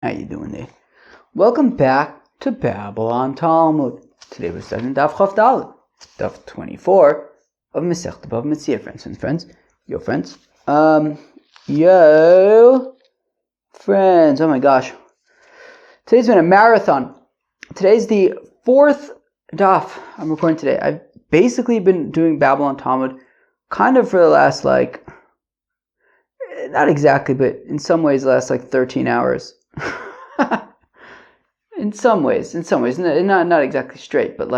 How you doing there? Welcome back to Babylon Talmud. Today we're studying Daf Chaf Dalet, Daf 24 of Masechta BavaMetzia, friends and friends. Yo, friends. Yo, friends. Oh my gosh. Today's been a marathon. Today's the fourth Daf I'm recording today. I've basically been doing Babylon Talmud kind of for the last, not exactly, but in some ways the last 13 hours. in some ways, not exactly straight, but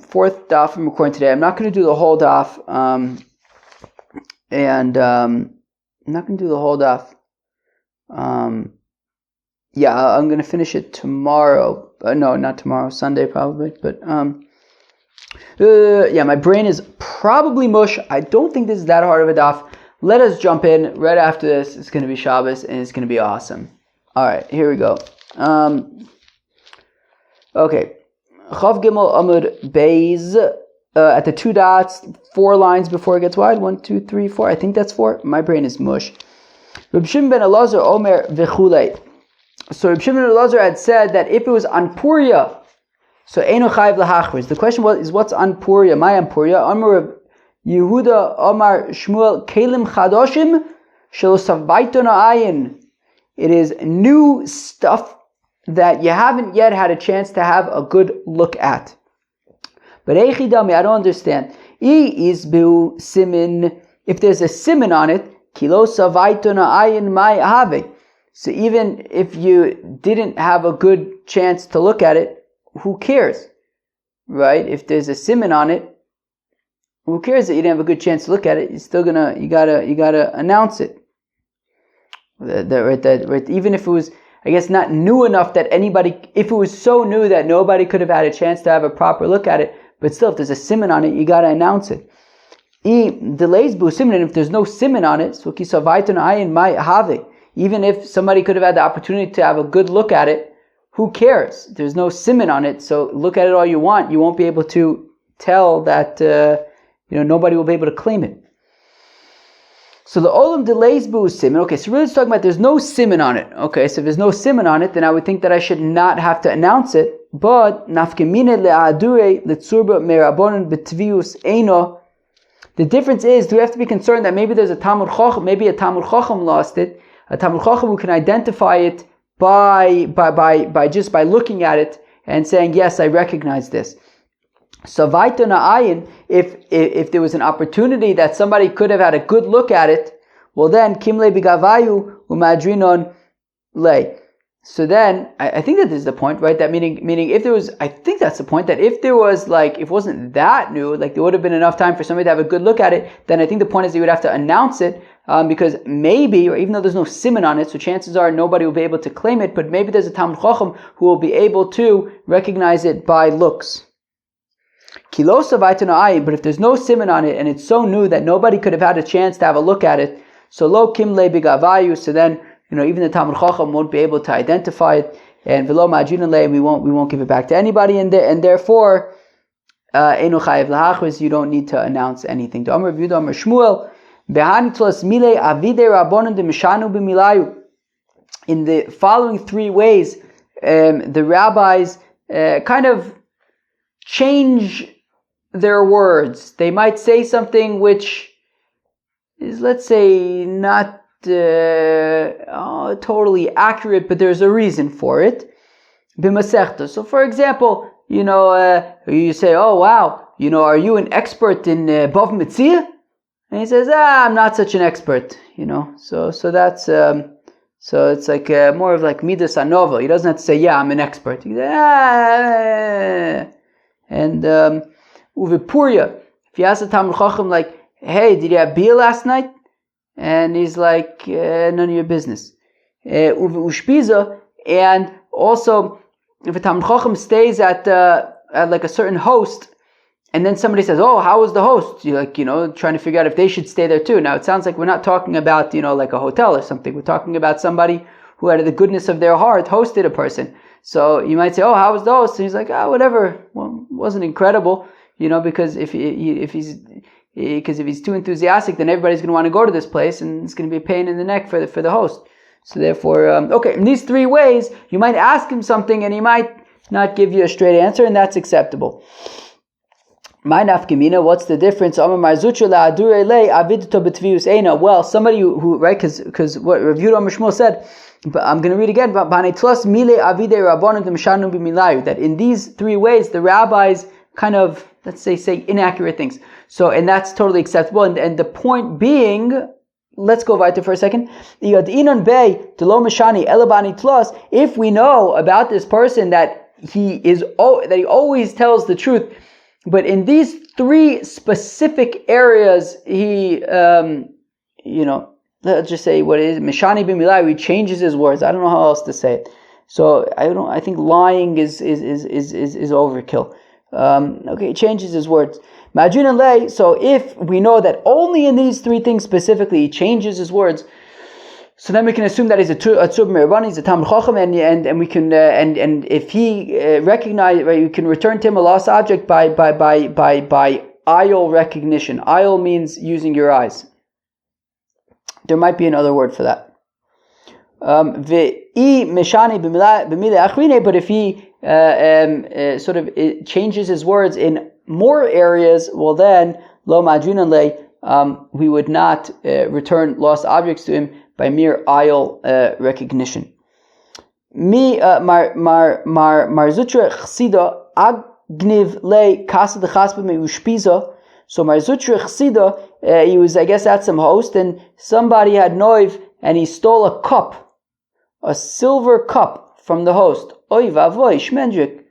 fourth daf I'm recording today. I'm not going to do the whole daf, I'm not going to do the whole daf. I'm going to finish it tomorrow. No, not tomorrow, Sunday probably, but my brain is probably mush. I don't think this is that hard of a daf. Let us jump in right after this. It's going to be Shabbos and it's going to be awesome. All right, here we go. Okay. Chav Gimel Amud Beis at the two dots, 4 lines before it gets wide. 1, 2, 3, 4. I think that's 4. My brain is mush. Reb Shimon ben Elazar Omer v'chulei. So Reb Shimon ben Elazar had said that if it was on Puria, so Eino Chayiv L'Hachriz. The question is what's on Puria? My on Puria. Amar Yehuda Omar Shmuel Kelim Chadoshim Shelo Savaiton Ayin. It is new stuff that you haven't yet had a chance to have a good look at. But Eichidami, I don't understand. Is bu simin. If there's a simin on it, Kilo Savaiton Ayin Mai Have. So even if you didn't have a good chance to look at it, who cares, right? If there's a simin on it, who cares that you didn't have a good chance to look at it? You're still you gotta announce it. Right. Even if it was, I guess, not new enough that anybody, if it was so new that nobody could have had a chance to have a proper look at it, but still, if there's a siman on it, you gotta announce it. Delays bu siman, and if there's no siman on it, so kisavaiton ayin mai have. Even if somebody could have had the opportunity to have a good look at it, who cares? There's no siman on it, so look at it all you want. You won't be able to tell that. Nobody will be able to claim it. So the olam delays bu siman. Okay, so really it's talking about there's no siman on it. Okay, so if there's no siman on it, then I would think that I should not have to announce it. But nafkemine le'adure letzurba merabonon betvius eino. The difference is, do we have to be concerned that maybe there's a Talmud Chacham, maybe a Talmud Chacham lost it, a Talmud Chacham who can identify it by just by looking at it and saying, yes, I recognize this. So vaitona ayin, if there was an opportunity that somebody could have had a good look at it, well then kimle bigavayu umadrinon lay. So then I think that this is the point, right? That meaning if there was, I think that's the point, that if there was if it wasn't that new, there would have been enough time for somebody to have a good look at it, then I think the point is you would have to announce it, because maybe, or even though there's no siman on it, so chances are nobody will be able to claim it, but maybe there's a Talmud Chacham who will be able to recognize it by looks. But if there's no siman on it and it's so new that nobody could have had a chance to have a look at it, so lo kimle bigavayu, so then even the Talmud Chacham won't be able to identify it, and v'lo ma'ajrinan le, we won't give it back to anybody, and therefore einu chayiv l'hachriz, you don't need to announce anything. To Amar Yehuda Amar Shmuel behanitlas mile avide rabbonon de mishanu b'milayu. In the following 3 ways, the rabbis kind of change their words. They might say something which is, let's say, not totally accurate, but there's a reason for it. B'masechta. So, for example, you say, "Oh wow, are you an expert in BavaMetzia?" And he says, "I'm not such an expert." So that's so it's more of midas anova. He doesn't have to say, "Yeah, I'm an expert." He says, And Uvipuria, if you ask the Talmud Chacham, "Hey, did you have beer last night?" And he's like, "None of your business." Ushpiza, and also if a Talmud Chacham stays at a certain host, and then somebody says, "Oh, how was the host?" You're trying to figure out if they should stay there too. Now it sounds like we're not talking about a hotel or something. We're talking about somebody who out of the goodness of their heart hosted a person. So you might say, "Oh, how was the host?" And he's like, "Whatever. Well, wasn't incredible, because if he's Because if he's too enthusiastic, then everybody's going to want to go to this place, and it's going to be a pain in the neck for the host. So therefore, in these three ways, you might ask him something, and he might not give you a straight answer, and that's acceptable. My nafkamina, what's the difference? Well, somebody who right, because what Rav Yehuda Amar Shmuel said, but I'm going to read again. That in these three ways, the rabbis kind of, let's say inaccurate things. So, and that's totally acceptable. And the point being, let's go weiter for a second. If we know about this person that he always tells the truth, but in these three specific areas, he, let's just say what it is, Mishani b'milai, he changes his words. I don't know how else to say it. So I think lying is overkill. He changes his words. Majun and lay. So if we know that only in these three things specifically he changes his words, so then we can assume that he's a tzub merban, he's a talmid chacham, and we can and if he recognize, right, you can return to him a lost object by ayol recognition. Ayol means using your eyes. There might be another word for that. But if he changes his words in more areas, well then lo madrinan le, we would not return lost objects to him by mere ayol recognition. Marzutra chsida agniv le kasa de chaspa me ushpiza. So Marzutra chsida, he was, I guess, at some host, and somebody had noiv, and he stole a cup, a silver cup from the host. Oy vavoy shmendrik.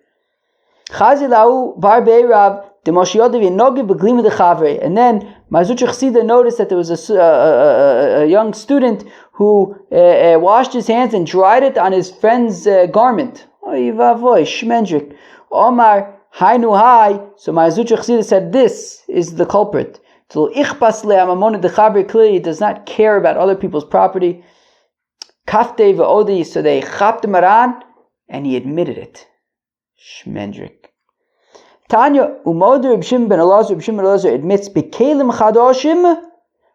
Chazi lau bar beirav de moshiyodav nogi beglim de chavre. And then Marzutra chsida noticed that there was a young student who washed his hands and dried it on his friend's garment. Oy vavoy shmendrik. Omar hainu hai. So Marzutra chsida said, this is the culprit. Clearly, he does not care about other people's property. Kafte v'odi, so they chapped him aran, and he admitted it. Shmendrik. Tanya umoder Reb Shimon ben Elazar admits bekelim chadoshim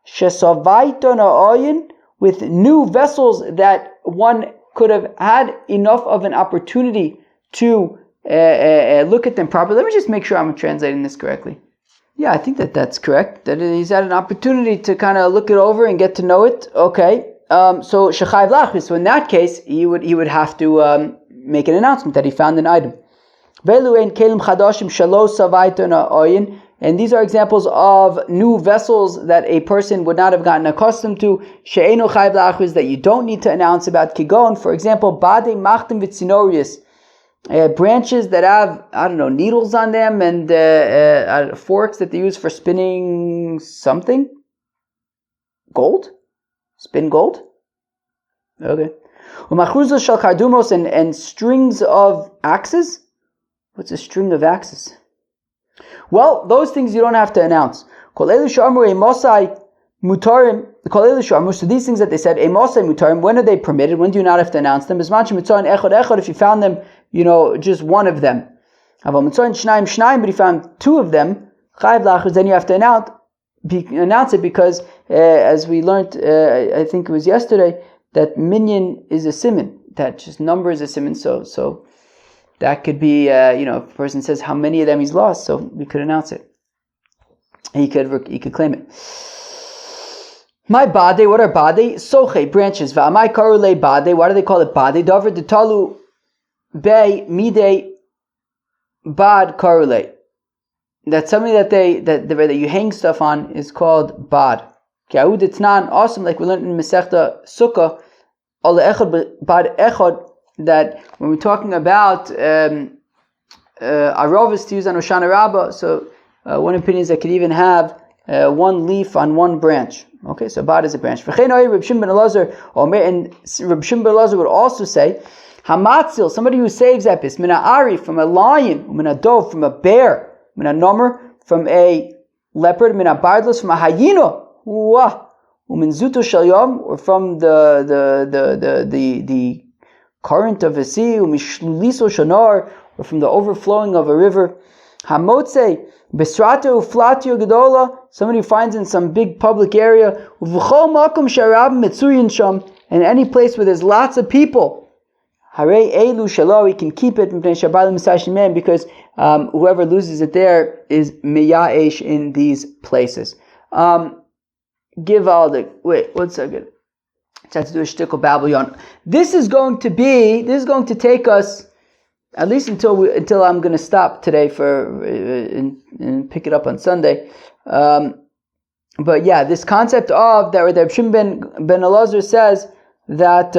shesavaiton ha'oyin, with new vessels that one could have had enough of an opportunity to look at them properly. Let me just make sure I'm translating this correctly. Yeah, I think that's correct. That he's had an opportunity to kind of look it over and get to know it. Okay. So shechayv lachris. So in that case, he would have to make an announcement that he found an item. And these are examples of new vessels that a person would not have gotten accustomed to. She'eno chayv lachris, that you don't need to announce about. Kigon, for example, bade machtim v'tzinorius. Branches that have, needles on them, and forks that they use for spinning something. Gold? Spin gold? Okay. And strings of axes? What's a string of axes? Well, those things you don't have to announce. So these things that they said, when are they permitted? When do you not have to announce them? If you found them, just one of them. But if you found two of them, then you have to announce it, because as we learned, I think it was yesterday, that minyan is a siman, that just number is a siman. So that could be, if a person says how many of them he's lost, so we could announce it. He could claim it. My bade, what are bade? Soche, branches. Va'amai karule bade. Why do they call it bade? Davar detalu bei mide bad karule. That's something that you hang stuff on is called bad. Ki'ahud etnan, awesome, like we learned in Masechta Sukkah, al echad bad echad, that when we're talking about arovis to use on Hoshana Rabbah, so one opinion is that could even have one leaf on one branch. Okay, so bad is a branch. And Reb Shimon ben Elazar would also say, Hamatzil, somebody who saves epis, mina ari, from a lion, mina dove, from a bear, mina nomer, from a leopard, mina bardlos, from a hyena, umin zuto shel yom, or from the current of a sea, umishluliso shanar, or from the overflowing of a river. Hamotze Besrata uflatio gedola, somebody who finds in some big public area, uv'chol makom sharab metzuyin sham, and any place where there's lots of people. Hare elu shalo, he can keep it because whoever loses it there is miyaesh in these places. Give all the wait 1 second. Let's do a shtickle Babylon. This is going to take us at least until I'm going to stop today and pick it up on Sunday. But yeah, this concept of that Reb Shimon ben Elazar says that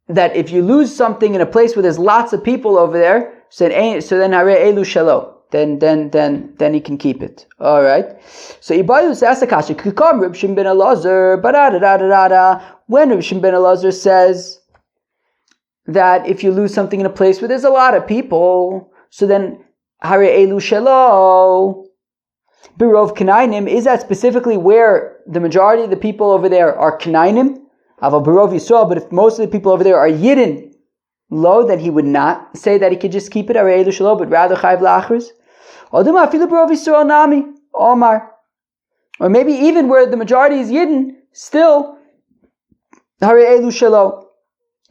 that if you lose something in a place where there's lots of people over there, so then hare elu shalo. Then he can keep it. All right. So Ibayus asks the kasha, "Kikam Reb Shimon ben Elazar, when Reb Shimon ben Elazar says that if you lose something in a place where there's a lot of people, so then hare elu shelo birov kanainim, is that specifically where the majority of the people over there are kanainim? Aval birov Yisrael, but if most of the people over there are yidden, lo, then he would not say that he could just keep it hare elu shelo, but rather chayv la'achris. Oduma afilu birov Yisrael nami omar, or maybe even where the majority is yidden, still hare elu shelo.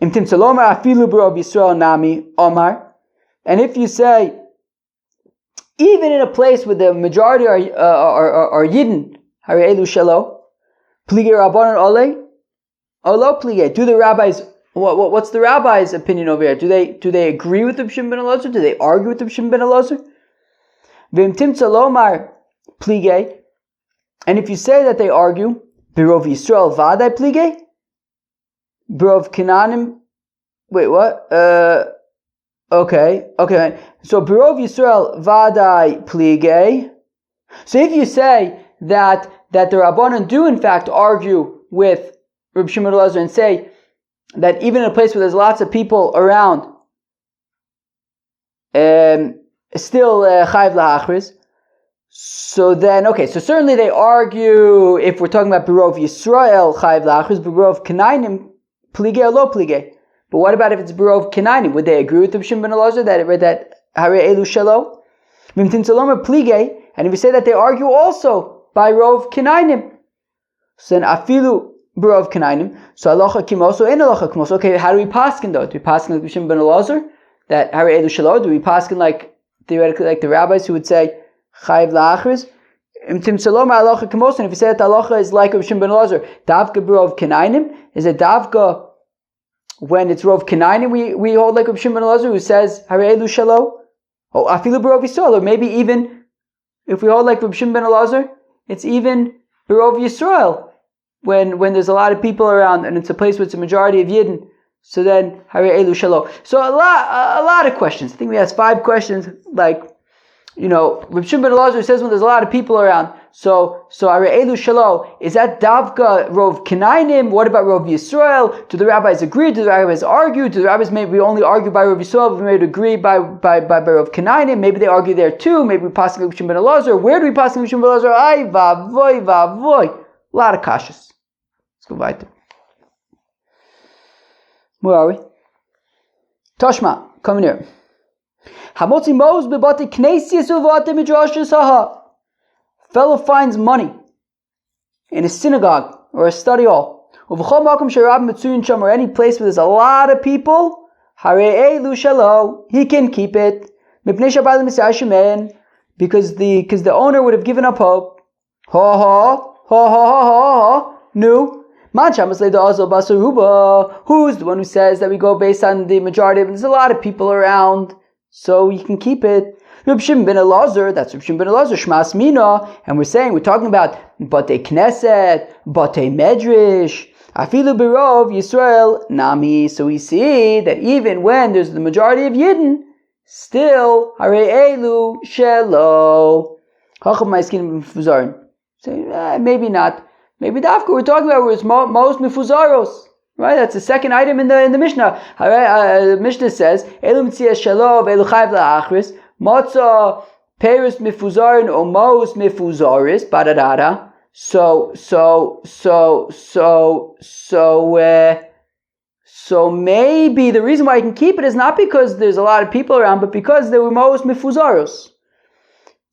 Im timtzalomar afilu birov Yisrael nami omar, and if you say even in a place where the majority are yidden, hare elu shelo, pligei rabbanon ole, olo pligei. Do the rabbis? What's the rabbi's opinion over here? Do they agree with Reb Shimon ben Elazar? Do they argue with Reb Shimon ben Elazar? V'im timtzalomar pligei, and if you say that they argue, birov Yisrael vadai pligei, birov Kananim. Wait, what? Okay. So birov Yisrael vadai pligei. So if you say that the Rabbanan do in fact argue with Reb Shimon ben Elazar and say that even in a place where there's lots of people around, still chayv la'achris. So then, so certainly they argue if we're talking about birov Yisrael chayv la'achris, birov kanainim pligei or lo pligei. But what about if it's birov kanainim? Would they agree with Reb Shimon ben Elazar that hare elu shelo? V'imtin tzalomer pligei, and if we say that they argue also by rov kanainim, so then afilu birov kanainim, so halacha kimoso and halacha kimoso. Okay, how do we paskin though? Do we paskin like Reb Shimon ben Elazar that hare elu shelo? Do we paskin like theoretically like the rabbis who would say chayv la'achris? Imtim salom halacha kimoso. And if we say that the halacha is like Reb Shimon ben Elazar, davka birov kanainim, is it davka when it's rov kanainim we hold like Reb Shimon ben Elazar who says hare elu shelo? Oh, afilu birov Yisrael, or maybe even if we hold like Reb Shimon ben Elazar, it's even birov Yisrael when there's a lot of people around and it's a place where it's a majority of Yidden, so then hare elu shelo. So a lot of questions. I think we asked 5 questions. Like, Reb Shimon ben Elazar says when there's a lot of people around, so hare elu shelo, is that davka rov kanainim? What about rov Yisrael? Do the rabbis agree? Do the rabbis argue? Do the rabbis maybe only argue by rov Yisrael, but maybe agree by rov kanainim? Maybe they argue there too. Maybe we pass Reb Shimon ben Elazar. Where do we pass Reb Shimon ben Elazar? Ay vavoy. A lot of kashas. Let's go weiter. Where are we? Tashma, come in here. Hamotzi mos bebate knesias uvate midrashas haha. Fellow finds money in a synagogue or a study hall, or any place where there's a lot of people, hare elu shelo, he can keep it, because the owner would have given up hope. No. Who's the one who says that we go based on the majority of it? There's a lot of people around, so you can keep it. Reb Shimon ben Elazar, that's Reb Shimon ben Elazar, Shmas Mina, and we're talking about Batei Knesset, Batei Medrash, Afilu Birov Yisrael Nami. So we see that even when there's the majority of Yidden, still hare elu shelo. Chacham ma'iskin mifuzarim. Say maybe not. Maybe dafka we're talking about where it's most mifuzaros. Right, that's the second item in the Mishnah. The Mishnah says, "Elu mitzia shelo ve'elu chayv la'achris matzah perus mifuzarin or mos mifuzaris badadada." So So maybe the reason why I can keep it is not because there's a lot of people around, but because they were most mifuzaros.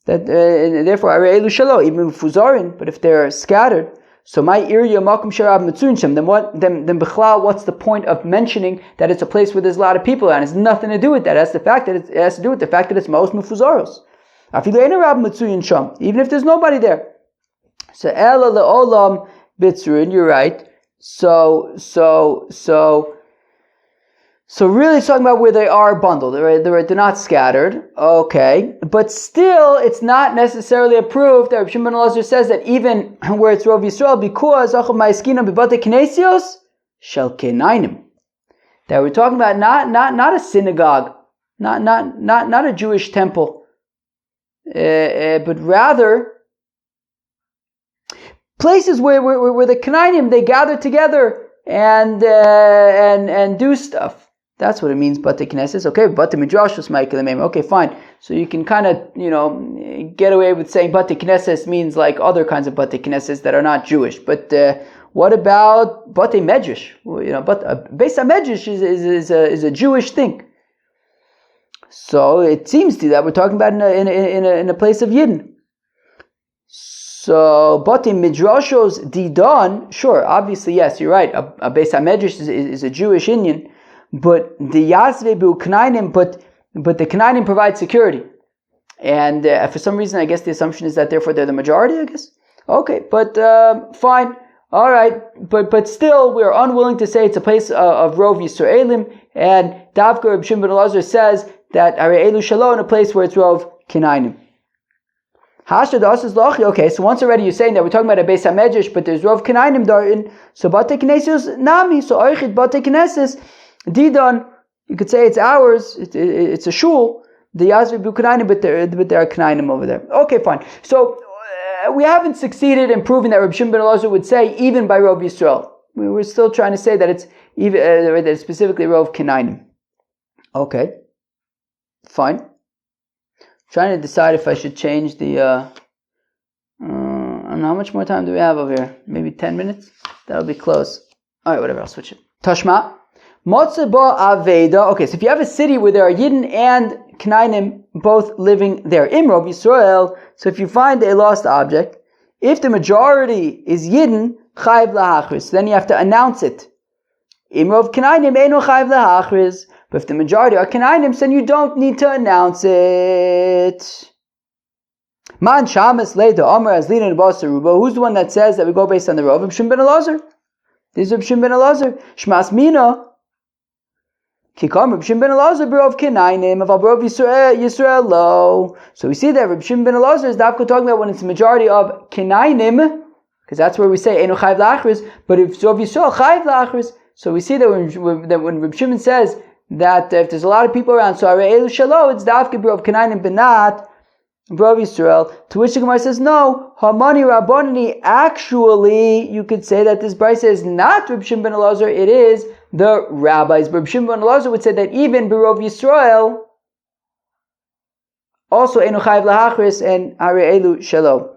That therefore Arei Elu Shalo, even mifuzarin, but if they're scattered, so my area makom sharab mitzuinshim. Then bichlal, what's the point of mentioning that it's a place where there's a lot of people around? It has nothing to do with that. It has to do with the fact that it's most mifuzaros. Even if there's nobody there. So ela leolam bitzrin, you're right. So really it's talking about where they are bundled. They're not scattered. Okay. But still, it's not necessarily approved that Reb Shimon ben Elazar says that even where it's Rov Yisrael, because Achav Ma'iskinam b'batei knesios shel kenainim. That we're talking about not a synagogue, not a Jewish temple, but rather places where the Kenainim, they gather together and do stuff. That's what it means, Batei Knesses. Okay, Batei Midrashos Ma'ikelemim. Okay, fine. So you can kind of, get away with saying Batei Knesses means like other kinds of Batei Knesses that are not Jewish. But what about Batei Medrash? But Beis HaMedrash is a Jewish thing. So it seems to that we're talking about in a place of Yidden. So, Batei Midrashos Didon, sure, obviously, yes, you're right. A Beis HaMedrash is a Jewish Indian, but the Yazve Bu Knainim, but the Knainim provide security. And for some reason, I guess the assumption is that therefore they're the majority, I guess. Okay, but fine. All right, but still, we're unwilling to say it's a place of Rov Yisraelim, and Davka Reb Shimon ben Elazar says that Arei Elu Shalo in a place where it's Rov Knainim. Okay, so once already you're saying that we're talking about a Beis HaMedrash, but there's Rov Kenainim Darin, so Batei Knesses Nami, so Oichid Batei Knesses Didon, you could say it's ours, it's a shul, the Yazvi Bu Kenainim, but there are Kenainim over there. Okay, fine. So we haven't succeeded in proving that Reb Shimon ben Elazar would say even by Rov Yisrael. We're still trying to say that it's even that it's specifically Rov Kenainim. Okay, fine. Trying to decide if I should change the, I don't know, how much more time do we have over here? Maybe 10 minutes? That'll be close. Alright, whatever, I'll switch it. Tashma. Motze ba Aveda. Okay, so if you have a city where there are Yidden and Knainim both living there, Imrov Yisrael, so if you find a lost object, if the majority is Yidden, Chayv lahachris, then you have to announce it. Imrov Knainim eino Chayv lahachris. But if the majority are Kenainim, then you don't need to announce it. Man Shamas Leida Amar Azlina and Basaruba. Who's the one that says that we go based on the Rov? Reb Shimon ben Elazar. This is Reb Shimon ben Elazar. Shmas Mina. Kikam Reb Shimon ben Elazar Rov Kenainim. Aval Rov Yisrael lo. So we see that Reb Shimon ben Elazar is talking about when it's the majority of Kenainim, because that's where we say Eino Chayv Lachris. But if Rov Yisrael Chayv Lachris, so we see that when Reb Shimon says that if there's a lot of people around, so Arei Elu Shalo, it's Davke Brov Kenainim Benat Brov Yisrael. To which the Gemara says, no, Hamani Rabbanani. Actually, you could say that this brayso is not Reb Shimon ben Elazar; it is the rabbis. Reb Shimon ben Elazar would say that even Brov Yisrael, also Eino Chayv Lahachris and Arei Elu Shalo.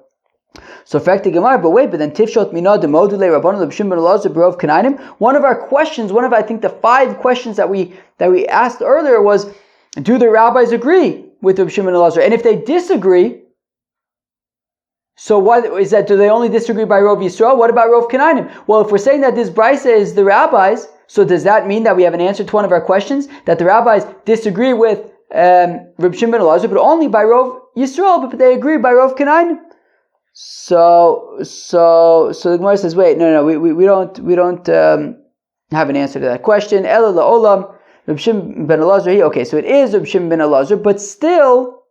So fact the Gemara, but then Tifshot Mina de Module Rabbanon Reb Shimon ben Elazar Brov Kenainim. One of our questions, I think the 5 questions that we asked earlier was, do the rabbis agree with Reb Shimon ben Elazar? And if they disagree, so what is that? Do they only disagree by Rov Yisrael? What about Rov Kenainim? Well, if we're saying that this brayso is the rabbis, so does that mean that we have an answer to one of our questions, that the rabbis disagree with Reb Shimon ben Elazar, but only by Rov Yisrael, but they agree by Rov Kenainim? So the Gemara says, wait, no, we don't have an answer to that question. Ela la'olam, Reb Shimon ben Elazar. Okay, so it is Reb Shimon ben Elazar, but still,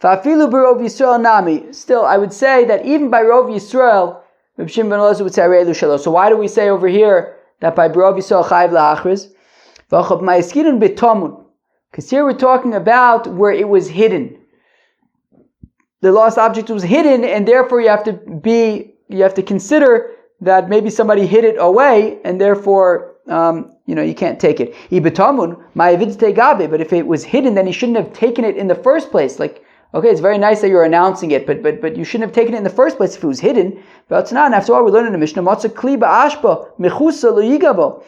fa'afilu b'Rov Yisrael nami. Still, I would say that even by Rov Yisrael, Reb Shimon ben Elazar would say Arei Elu Shalo. So why do we say over here that by B'Rov Yisrael Chayv la'achriz? V'achav ma'iskinun b'tomun. Because here we're talking about where it was hidden. The lost object was hidden, and therefore you have to consider that maybe somebody hid it away, and therefore you can't take it. But if it was hidden, then he shouldn't have taken it in the first place. Like, Okay, it's very nice that you're announcing it, but you shouldn't have taken it in the first place if it was hidden. But it's not. And after all, we learned in the Mishnah, Matzah kli ba'ashba mechusa lo yigavo.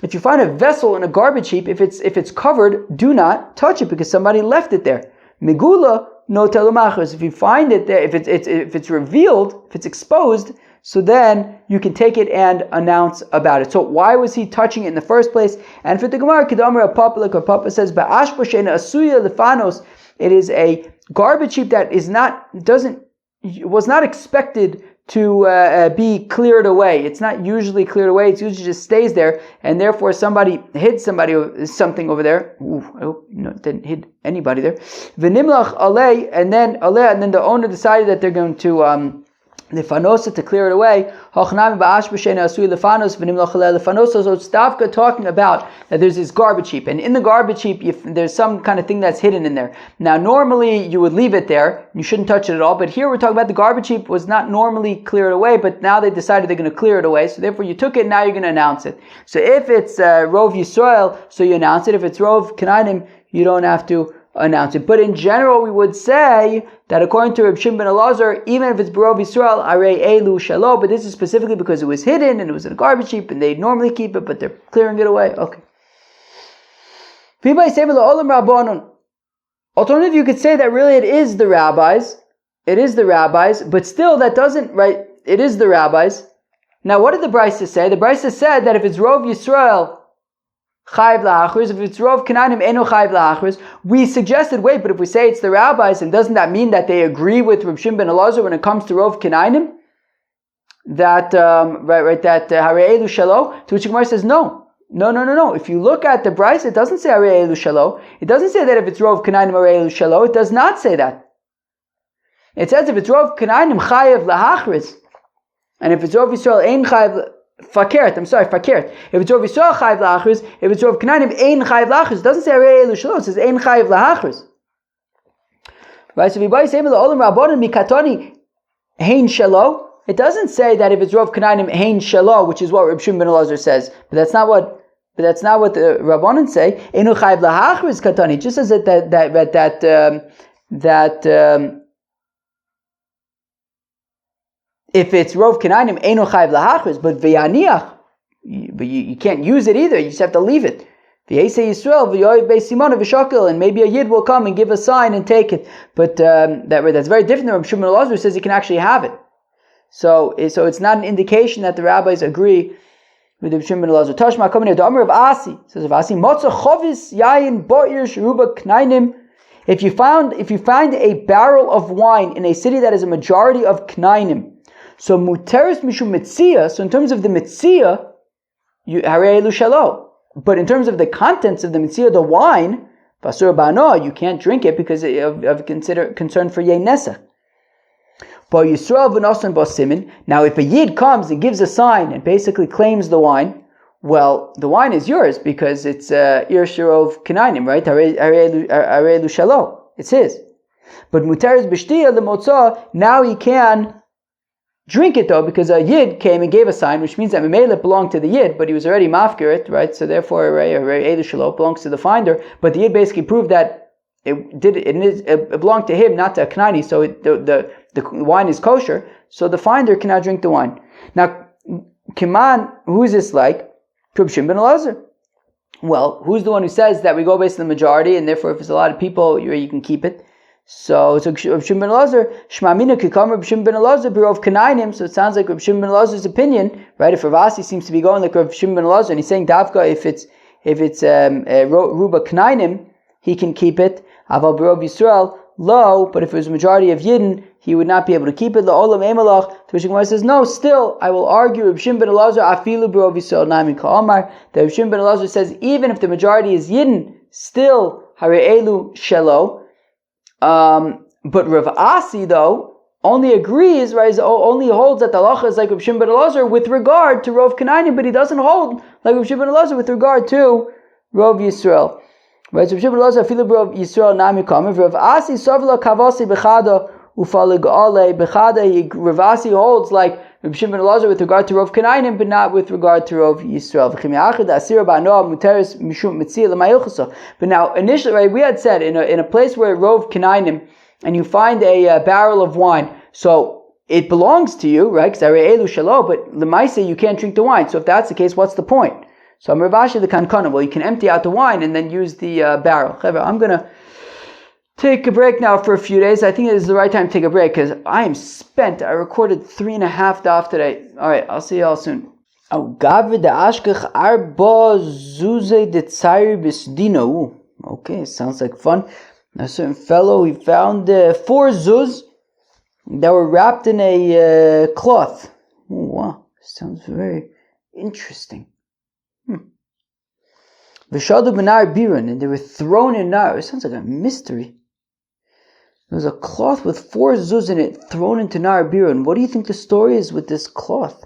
If you find a vessel in a garbage heap, if it's covered, do not touch it because somebody left it there. Megula no telumachos. If you find it there, if it's revealed, if it's exposed, so then you can take it and announce about it. So why was he touching it in the first place? And for the Gemara, Kedamar Papa, like Papa says, ba'ashba she'ena asuya lefanos. It is a garbage heap that was not expected to be cleared away. It's not usually cleared away. It usually just stays there, and therefore somebody hid something over there. Ooh, I hope it didn't hit anybody there. V'nimlach alei, and then the owner decided that they're going to lefanosa to clear it away. So it's Stavka talking about that there's this garbage heap, and in the garbage heap there's some kind of thing that's hidden in there. Now normally you would leave it there, you shouldn't touch it at all, but here we're talking about the garbage heap was not normally cleared away, but now they decided they're going to clear it away, so therefore you took it, now you're going to announce it. So if it's Rov Yisrael, so you announce it. If it's Rov Kanaanim, you don't have to announce it. But in general, we would say that according to Reb Shimon ben Elazar, even if it's Barov Yisrael, Arei Elu Shalo, but this is specifically because it was hidden and it was in a garbage heap and they normally keep it, but they're clearing it away. Okay. Alternative, you could say that really it is the rabbis. It is the rabbis, but still that doesn't, right? It is the rabbis. Now, what did the Brisa say? The Brisa said that if it's Rov Yisrael, Chayv la'achris. If it's Rov Kanaanim, eno chayv la'achris. We suggested, wait, but if we say it's the rabbis, and doesn't that mean that they agree with Reb Shimon ben Elazar when it comes to Rov Kanaanim? That, that Harei Elu Shalo? To which Gemara says, no. If you look at the Brisa, it doesn't say Harei Elu Shalo. It doesn't say that if it's Rov Kanaanim, Harei Elu Shalo. It does not say that. It says if it's Rov Kanaanim, chayv la'achris. And if it's Rov Yisrael, ein chayv fakert. If it's Rov Yisrael chayv la'achris, if it's Rov Kanaanim ein chayv la'achris, it doesn't say Arei Elu Shalo, it says ein chayv la'achris. Right? So v'bai seim la'olam rabbanon mikatoni hein shalo. It doesn't say that if it's Rov Kanaanim hein shalo, which is what Reb Shimon ben Elazar says, but that's not what the rabbanon say. Einu chayv la'achris katoni. It just says that if it's Rov Kanaanim, Eino Chayv Lahachris, but V'yaniach, but you can't use it either, you just have to leave it. V'yesei Yisrael, V'yoyev Beis Simon, V'shakel, and maybe a Yid will come and give a sign and take it. But that's very different than Reb Shimon ben Elazar, who says you can actually have it. So it's not an indication that the rabbis agree with Reb Shimon ben Elazar. Tashma coming here, the Amr of Asi, says of Asi, Motza Chovis Yayin Bo'ir Sheruba Knainim. If you find a barrel of wine in a city that is a majority of Knainim, so muteris mishum metzia. So in terms of the metzia, harei elu shalo. But in terms of the contents of the metzia, the wine, basur bano, you can't drink it because of concern for yei nesach. But Yisrael v'nosan b'simin. Now, if a yid comes and gives a sign and basically claims the wine, well, the wine is yours because it's ir shirov kanainim, right? Harei elu shalo. It's his. But muteris b'shtiya l'motza. Now he can drink it though, because a Yid came and gave a sign, which means that Memele belonged to the Yid, but he was already mafkirit, right? So therefore, Eilu Shalo belongs to the finder. But the Yid basically proved that it belonged to him, not to a Knaini. So the wine is kosher. So the finder cannot drink the wine. Now, Kiman, who is this like? Reb Shimon ben Elazar. Well, who's the one who says that we go based on the majority, and therefore, if there's a lot of people, you can keep it? So Reb Shimon ben Elazar, Shmamina kikam Reb Shimon ben Elazar birov kanainim. So it sounds like Reb Shimon ben Elazar's opinion, right? If Ravasi seems to be going like Reb Shimon ben Elazar, and he's saying Davka, if it's Ruba kanainim, he can keep it. Aval birov Yisrael lo, but if it was a majority of Yidden, he would not be able to keep it. La'olam emalach. To which Gemara says, no, still I will argue Reb Shimon ben Elazar afilu birov Yisrael nami ka'amar. That Reb Shimon ben Elazar says even if the majority is Yidden, still harei elu shelo. But Rav Asi though only agrees, right? Only holds that the halacha is like Rav Shimon ben Elazar with regard to Rov Kanaanim, but he doesn't hold like Rav Shimon ben Elazar with regard to Rov Yisrael. Right? So Rav Shimon ben Elazar afilu Rov Yisrael nami kamer. Rav Asi savla kavasi bechada ufalig ale bechada. Rav Asi holds like Rav Shimon ben Elazar with regard to Rov Kanaanim, but not with regard to Rov Yisrael. But now, initially, right, we had said in a place where Rov Kanaanim and you find a barrel of wine, so it belongs to you, right? Because but l'maaseh you can't drink the wine. So if that's the case, what's the point? So Rav Ashi the Kankana, well, you can empty out the wine and then use the barrel. I'm going to take a break now for a few days. I think it is the right time to take a break because I am spent. I recorded 3.5 daf today. All right, I'll see you all soon. Okay, sounds like fun. A certain fellow, he found 4 zuz that were wrapped in a cloth. Oh, wow, sounds very interesting. V'shadu b'nar biran, and they were thrown in nar. It sounds like a mystery. There was a cloth with 4 zuz in it, thrown into nar biran. What do you think the story is with this cloth?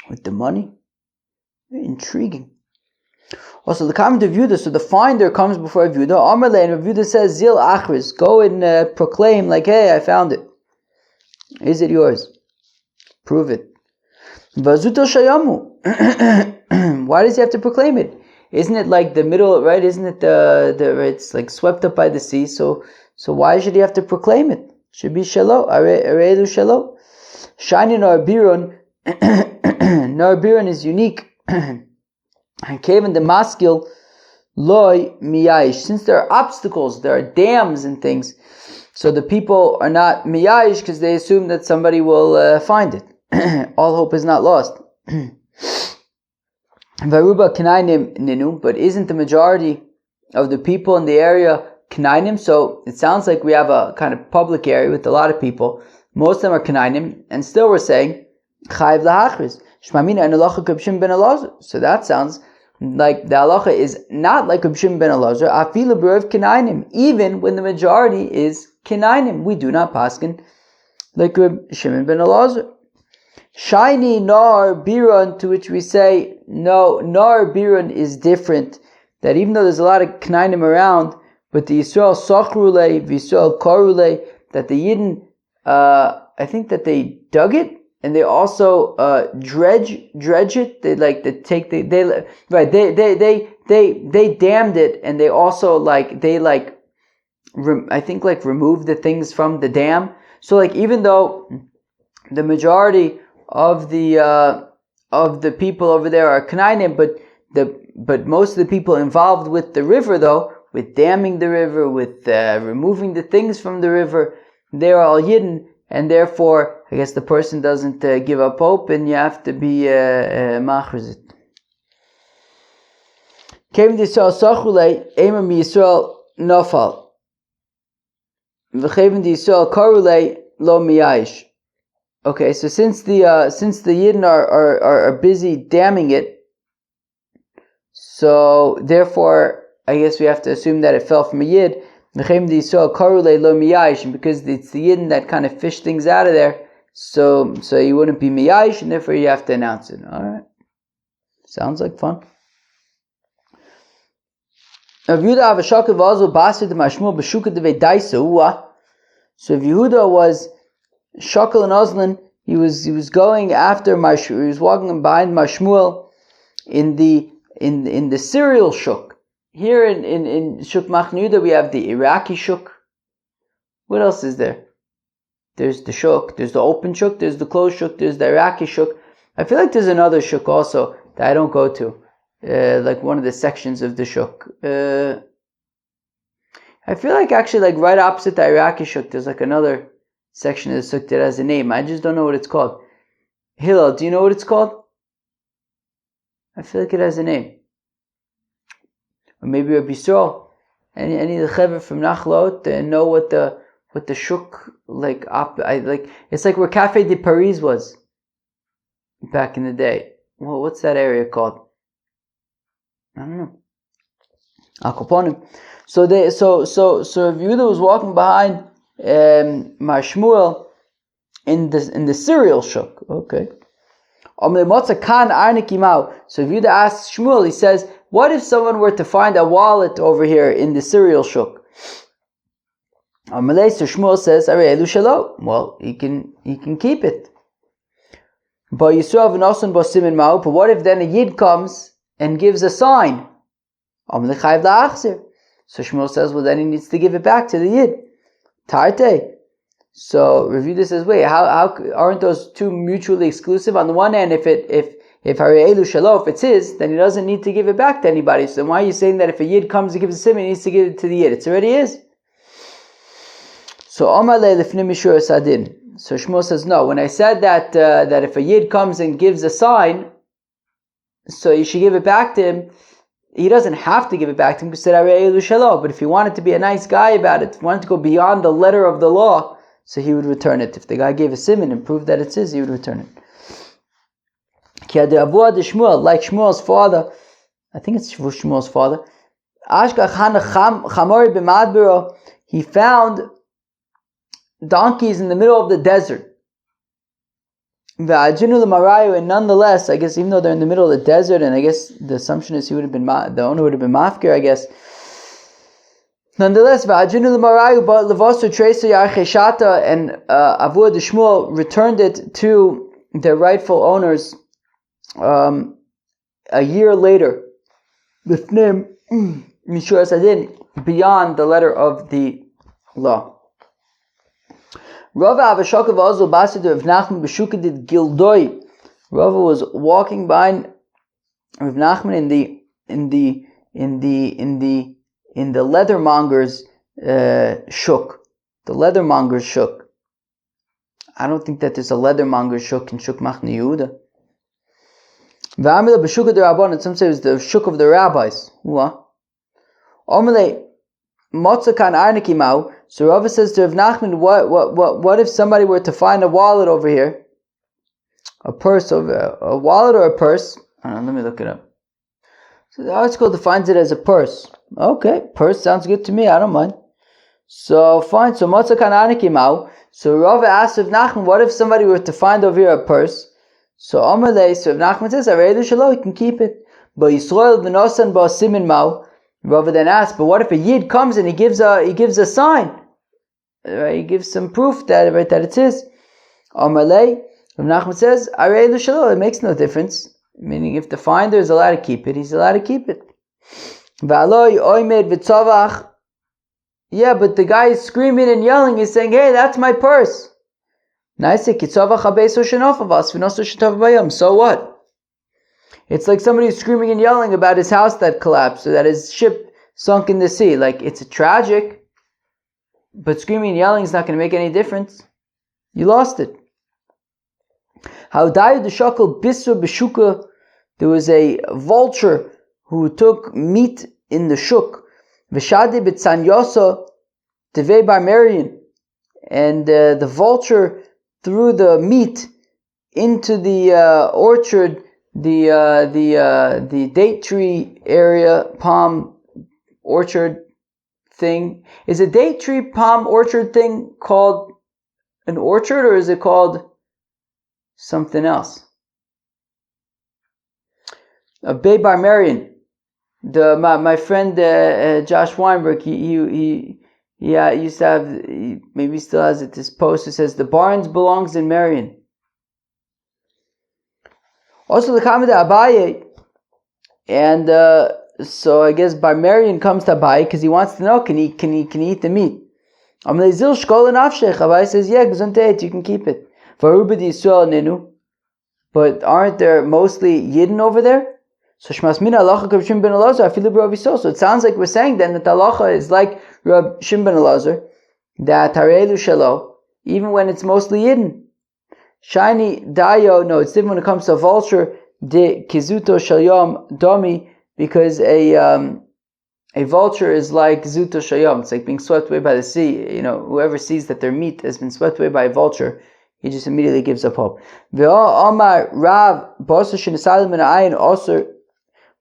With the money? Very intriguing. Also, the comment of Yehuda, so the finder comes before Yehuda. Amarle, and Yehuda says, Zil achris, go and proclaim, like, hey, I found it. Is it yours? Prove it. Vazuto shayamu. Why does he have to proclaim it? Isn't it like the middle, right? Isn't it it's like swept up by the sea? So why should he have to proclaim it? Should be shalo. Areelu shalo. Shiny Narbiron. Narbiron is unique. And Kevin the maskil loy miyayish. Since there are obstacles, there are dams and things, so the people are not miyayish because they assume that somebody will find it. All hope is not lost. Varuba Kanainim Ninu, but isn't the majority of the people in the area Kanainim? So it sounds like we have a kind of public area with a lot of people. Most of them are Kanainim, and still we're saying Chayiv lahachris. Shmamina and halacha Kabshim ben Elazar. So that sounds like the halacha is not like Kabshim ben Elazar. Afilu b'rev Kanainim, even when the majority is Kanainim, we do not paskin like Shimon ben Elazar. Shiny nar biran, to which we say no, nar biran is different. That even though there's a lot of knainim around, but the Yisrael sachrule, Yisrael karule, that the Yidden, I think that they dug it and they also dredge it. They they damned it, and they also removed the things from the dam. So even though the majority of the people over there are Kanainim, but most of the people involved with the river, though, with damming the river, with removing the things from the river, they're all Yidden, and therefore, I guess the person doesn't give up hope, and you have to be machrizit. Kevin Yisrael Sachule, Emer mi Yisrael Nofal, V'chevin Yisrael Karule Lo Miyayish. Okay, so since the Yidden are busy damming it, so therefore I guess we have to assume that it fell from a Yid. And because it's the Yidden that kind of fish things out of there, so you wouldn't be miyayish, and therefore you have to announce it. All right, sounds like fun. So if Yehuda was Shakal and Oslin, he was going after Mashmuel. He was walking behind Mashmuel in the cereal shuk. Here in Shuk Machne Yehuda we have the Iraqi shuk. What else is there? There's the shuk, there's the open shuk, there's the closed shuk, there's the Iraqi shuk. I feel like there's another shuk also that I don't go to, like one of the sections of the shuk. I feel like actually right opposite the Iraqi shuk, there's another section of the shuk that has a name. I just don't know what it's called. Hillel, do you know what it's called? I feel like it has a name. Or maybe Rabbi Yisrael. Any of the Chaver from Nachlaot know what the shuk it's like where Café de Paris was back in the day. Well, what's that area called? I don't know. Akoponim. So Yehuda was walking behind Mashmuel in the cereal shuk. Okay. So Yehuda asks Shmuel, he says, what if someone were to find a wallet over here in the cereal shuk? So Shmuel says, well, he can keep it. But what if then a Yid comes and gives a sign? So Shmuel says, well, then he needs to give it back to the Yid. Tarte. So review this as wait. How aren't those two mutually exclusive? On the one hand, if Harielu Shalo, if it's his, then he doesn't need to give it back to anybody. So then why are you saying that if a Yid comes to give a simon, he needs to give it to the Yid? It's already his. So Omar le lifnim mishur sadin. So Shmuel says no. When I said that if a Yid comes and gives a sign, so you should give it back to him. He doesn't have to give it back to him because said Harielu Shalo. But if he wanted to be a nice guy about it, if he wanted to go beyond the letter of the law, so he would return it. If the guy gave a simon and proved that it's his, he would return it. Like Shmuel's father, I think it's Shmuel's father, he found donkeys in the middle of the desert. And nonetheless, I guess even though they're in the middle of the desert, and I guess the assumption is the owner would have been mafkir, I guess. Nonetheless, and Avua de Shmuel returned it to their rightful owners a year later, beyond the letter of the law. Rava was walking behind Rav Nachman in the leathermonger's shuk. The leathermonger's shuk. I don't think that there's a leathermonger's shuk in Shuk Machne Yehuda. And some say it was the shuk of the rabbis. So Rava says to Rav Nachman, what if somebody were to find a wallet over here? A purse over a wallet or a purse? I don't know, let me look it up. So the article defines it as a purse. Okay, purse sounds good to me, I don't mind. So fine, so Motzakan Anakimau. So Rava asked Rav Nachman, what if somebody were to find over here a purse? So Amalei, so Rav Nachman says, he can keep it. But Yisrael v'nosan ba'asimin mau. Rava then asked, but what if a Yid comes and he gives a sign? Right? He gives some proof that it's his. Amalei, Rav Nachman says, it makes no difference. Meaning if the finder is allowed to keep it, he's allowed to keep it. Yeah, but the guy is screaming and yelling, he's saying, hey, that's my purse. So what? It's like somebody who's screaming and yelling about his house that collapsed, or that his ship sunk in the sea. Like, it's tragic, but screaming and yelling is not going to make any difference. You lost it. There was a vulture who took meat in the shuk. And the vulture threw the meat into the orchard, the date tree area, palm orchard thing. Is a date tree palm orchard thing called an orchard, or is it called something else? A Bay Bar Marion. My friend Josh Weinberg, he used to have, maybe he still has it, this post that says the Barnes belongs in Marion. Also the comment of Abaye, and so I guess Bar Marion comes to Abaye because he wants to know, can he eat the meat? Abaye says, yeah, you can keep it. But aren't there mostly Yidden over there? So it sounds like we're saying then that the halacha is like Rab Shimon ben Elazar, that Harelu Shalo, even when it's mostly Yidden. Shiny Dayo, no, it's different when it comes to a vulture, de Kizuto Shalyom Domi, because a vulture is like Kizuto Shalyom, it's like being swept away by the sea. You know, whoever sees that their meat has been swept away by a vulture, he just immediately gives up hope.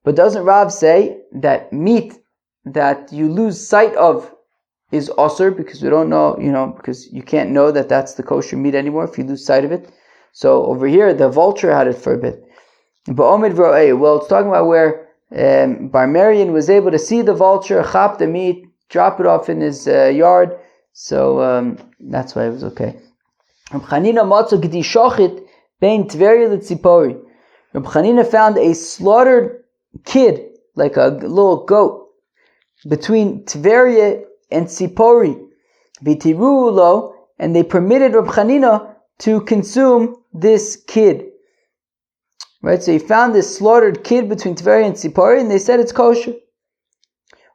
But doesn't Rav say that meat that you lose sight of is osur, because we don't know, because you can't know that that's the kosher meat anymore if you lose sight of it. So over here, the vulture had it for a bit. Well, it's talking about where Bar Marion was able to see the vulture, chop the meat, drop it off in his yard. So that's why it was okay. Reb Chanina found a slaughtered kid, like a little goat, between Tveria and Tzipori. V'tirulo, and they permitted Reb Chanina to consume this kid. Right, so he found this slaughtered kid between Tveria and Tzipori, and they said it's kosher.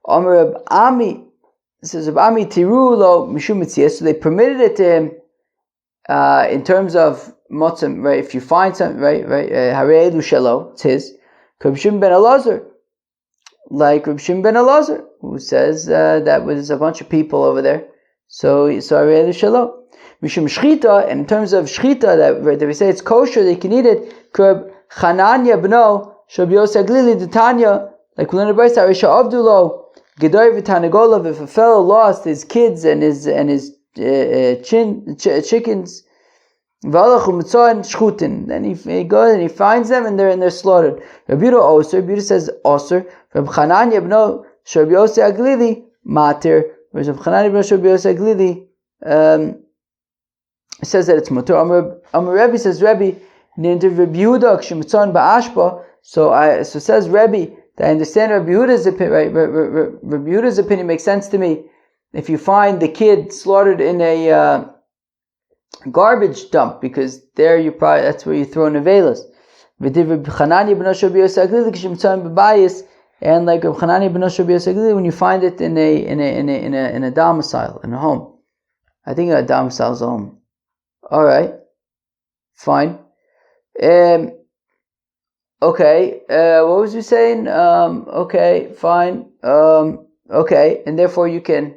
Amar Reb Ami, it says Reb Ami tirulo mishum metzia, so they permitted it to him in terms of motzim, right? If you find something, right, harei elu shelo, it's his. Reb Shimon ben Elazar, like Reb Shimon ben Elazar, who says that was a bunch of people over there. So harei elu shelo. Mishum shchita, and in terms of shchita, that we say it's kosher, they can eat it. Reb Chananya b'no Shab Yosef Glili D'Tanya, like we learned about Arisha Avdulo Gedoy v'Tanagolav. If a fellow lost his kids and his chickens, V'alachu Mitzoin Shchutin, then he goes and he finds them and they're slaughtered. Rabbi Yehuda Oser, Rabbi Yehuda says Oser. Reb Chananya b'no Shab Yosef Glili Matir, whereas Reb Chananya b'no Shab Yosef Glili says that it's Mutter. Amar Rebbe says Rebbe. So says Rebbe that I understand Rabbi Yehuda's opinion. Right? Rabbi Yehuda's opinion makes sense to me. If you find the kid slaughtered in a garbage dump, because there that's where you throw nevelas. And like Reb Chananya ben Elazar, when you find it in a domicile, in a home, I think a domicile is a home. All right, fine. Okay, what was you saying? Okay, fine. Okay, and therefore you can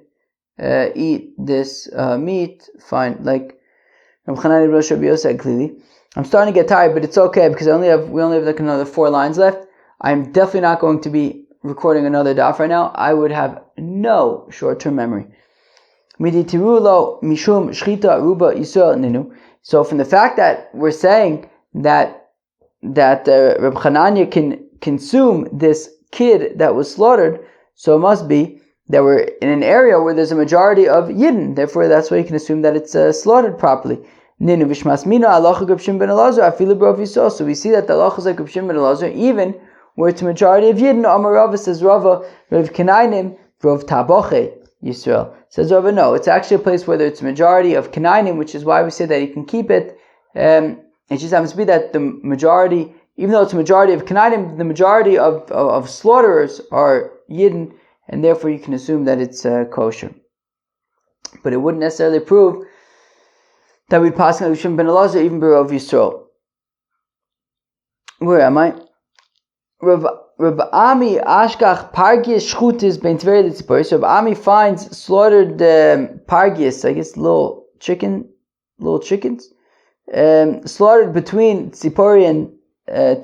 eat this meat. Fine, like I'm starting to get tired, but it's okay because we only have like another 4 lines left. I'm definitely not going to be recording another daf right now. I would have no short-term memory. So from the fact that we're saying that Reb Chananya can consume this kid that was slaughtered, so it must be that we're in an area where there's a majority of Yidden. Therefore, that's why you can assume that it's slaughtered properly. So we see that the halacha is like Reb Shimon ben Elazar, even where it's a majority of Yidden. Amar Rava says Rava, Rav Kanainim, Rav Taboche Yisrael. Says Rava, no, it's actually a place where it's a majority of Kanainim, which is why we say that you can keep it. It just happens to be that the majority, even though it's a majority of Kanainim, the majority of slaughterers are Yidden, and therefore you can assume that it's kosher. But it wouldn't necessarily prove that we'd pass on Rishon ben Elazar even B'Rov Yisrael. Where am I? Reb Ami Ashkach Pargias Shchutis Ben Tveria L'Tzipori. So Reb Ami finds slaughtered Pargias, I guess little chickens, slaughtered between Tzipori and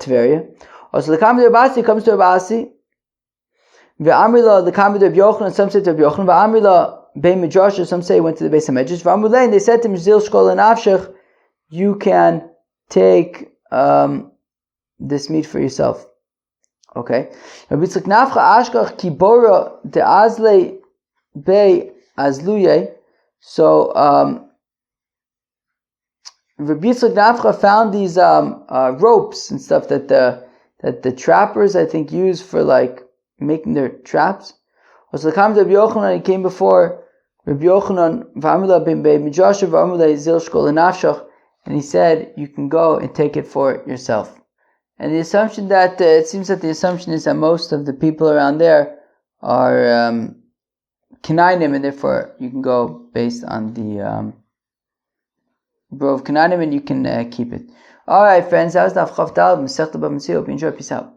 Tveria. Also the Kamid Rabasi comes to Rabasi. Ve'amrila the Kamid Reb Yochanan, some say to Reb Yochanan. Ve'amrila Bein Midrash, some say went to the Beis HaMedrash. Ve'amrulei, and they said to him, Zil Shkol Nafshech, you can take this meat for yourself. Okay. Rabbi Yitzchak Nafcha Ashkach Kibora de Azle Bei Azluye. So Rabbi Yitzchak Nafcha found these ropes and stuff that the trappers I think use for like making their traps. Also, Rabbi Yochanan, he came before Rabbi Yochanan, V'amila ben Bei Midrash V'amila Zil Shkol Nafshach, and he said you can go and take it for yourself. And the assumption that it seems that the assumption is that most of the people around there are Kanainim, and therefore you can go based on the Brov Kanainim, and you can keep it. All right, friends, that was Daf Chav Daled, Masechta BavaMetzia. Hope you enjoy. Peace out.